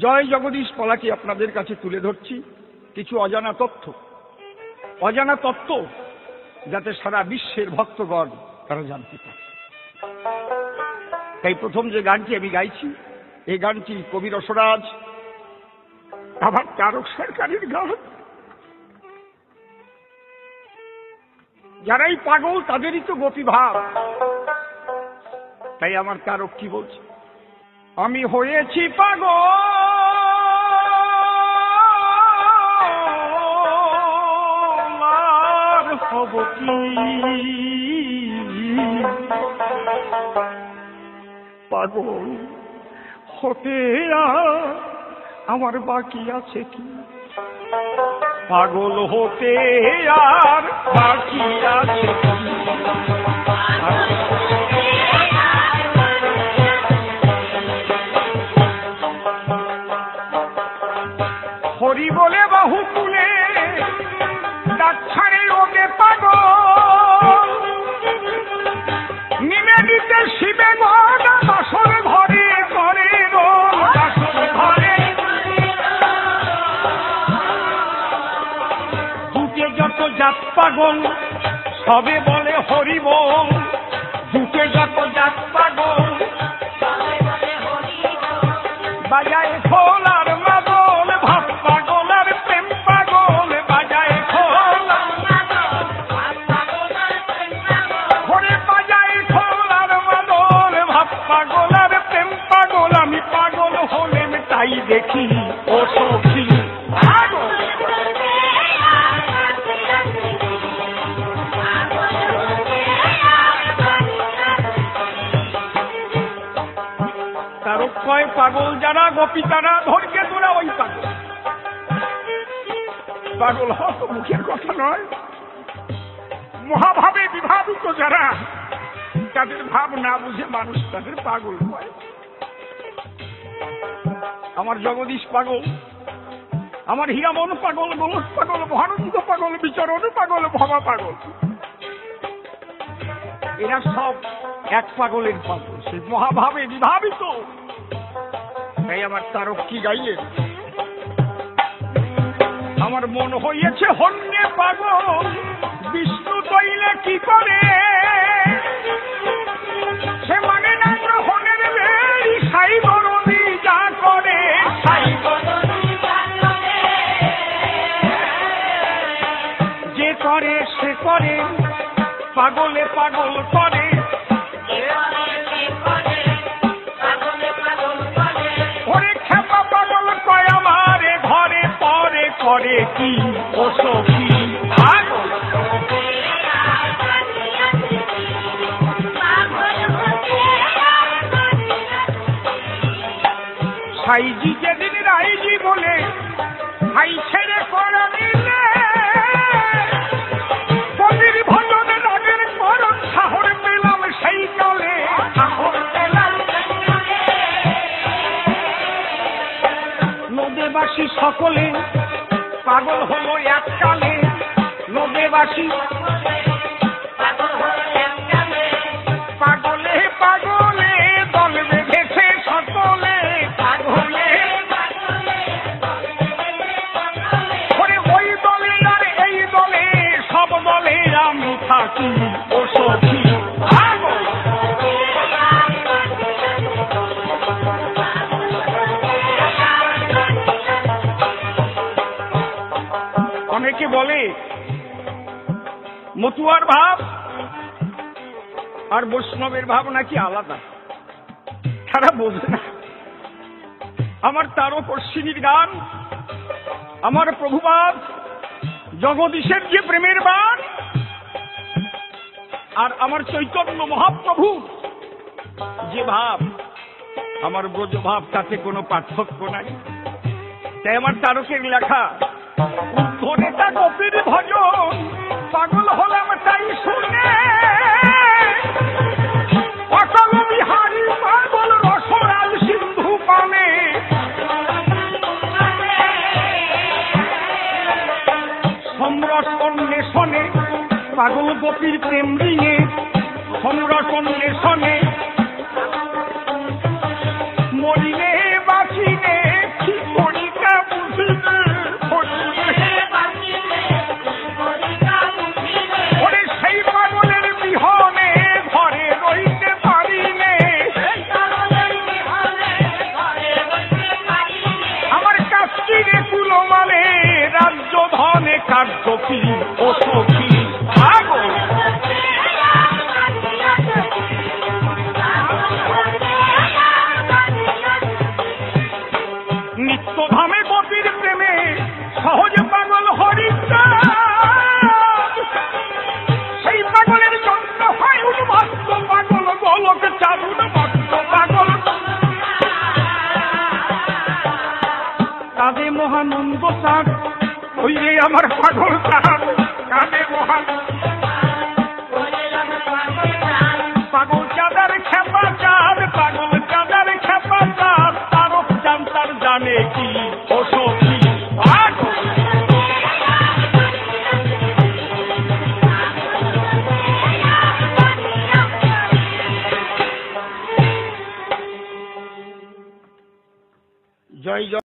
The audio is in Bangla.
জয় জগদীশ পলাটি আপনাদের কাছে তুলে ধরছি কিছু অজানা তথ্য যাতে সারা বিশ্বের ভক্তগণ তারা জানতে পারে। তাই প্রথম যে গানটি আমি গাইছি, এই গানটি কবি রসরাজ আমার তারক সরকারের গান। যারাই পাগল তাদেরই তো গোপী ভাব। তাই আমার তারক কি বলছে, আমি হয়েছি পাগল আর হব কি, পাগল হতে আমার বাকি আছে কি, পাগল হতে আর বাকি আছে কি। হরি বলে বাহু তুলে ডাকছাড়ে ওকে পাগল, নিমে দিতে শিবে গড়া বাসর ঘরে ঘরে ঘরে দুটে যত জাত পাগল সবে বলে হরি বল, দুটে যত জাত পাগল বাজায় খোল আর মাদল, ভাব পাগল আর প্রেম পাগল বাজায় খোল, ঘরে বাজায় খোল আর মাদল, ভাব পাগল আর প্রেম পাগল। আমি পাগল হলেম তাই দেখি ও সখী, তারক কয় পাগল যারা গোপী তারা ধরকে তোরা ওই পাগল। পাগল হওয়া তো মুখের কথা নয়, মহাভাবে বিভাবিত যারা, তাদের ভাব না বুঝে মানুষ তাদের পাগল হয়। আমার জগদীশ পাগল, আমার হীরামন পাগল, গোলক পাগল, মহানন্দ পাগল, বিচরণ পাগল, ভবা পাগল, এরা সব এক পাগলের পাগল, সেই মহাভাবে বিভাবিত। তাই আমার তারক কি গাইলেন, আমার মন হইয়াছে হন্যে পাগল, বিষ্ণু তৈলে কি করে সে মানে না গ্রহণের বেড়ি, সাই বরণী যা করে যে করে সে করে, পাগলে পাগল করে, ওরে খেপা পাগল কয় আমারে ঘরে পরে করে কি ও সখী। সাইজি যেদিন রাইজি বলে হাই ছেড়ে করা নিলে, কবির ভজনে রাগের করণ সাহর পেলাম সেই কালে, সাহর পেলাম। নদেবাসী সকলে পাগল হলো এককালে, নদেবাসী পাগলে পাগলে দল বেঁধেছে সকলে, পাগলে ওরে ওই দলে আর এই দলে সব দলে আমি থাকি ও সখী। অনেকে বলে মতুয়ার ভাব আর বৈষ্ণবের ভাব নাকি আলাদা, তারা বোঝে না। আমার তারক অশ্বিনীর গান, আমার প্রভুপাদ জগদীশের যে প্রেমের বাণ, আর আমার চৈতন্য মহাপ্রভু যে ভাব, আমার ব্রজ ভাব, তাতে কোনো পার্থক্য নাই। তাই আমার তারকের লেখা, উদ্ধনেতা গোপীর ভজন পাগল হলাম তাই শুনে, অটল বিহারী পাগল রসরাজ সিন্ধু পানে, সম্রস অন্বেষণে পাগল গোপীর প্রেম রিঙে, সম্রস অন্বেষণে মরিলে বাঁচিলে কি মহানন্দ চাঁদ, ওই রে আমার পাগল চাঁদ কাঁদে মহা পাগল চাঁদের খেপা চাঁদ, পাগল চাঁদের খেপা চাঁদ, তারক চাঁদ তার জানে কি ও সখী। জয় জয়।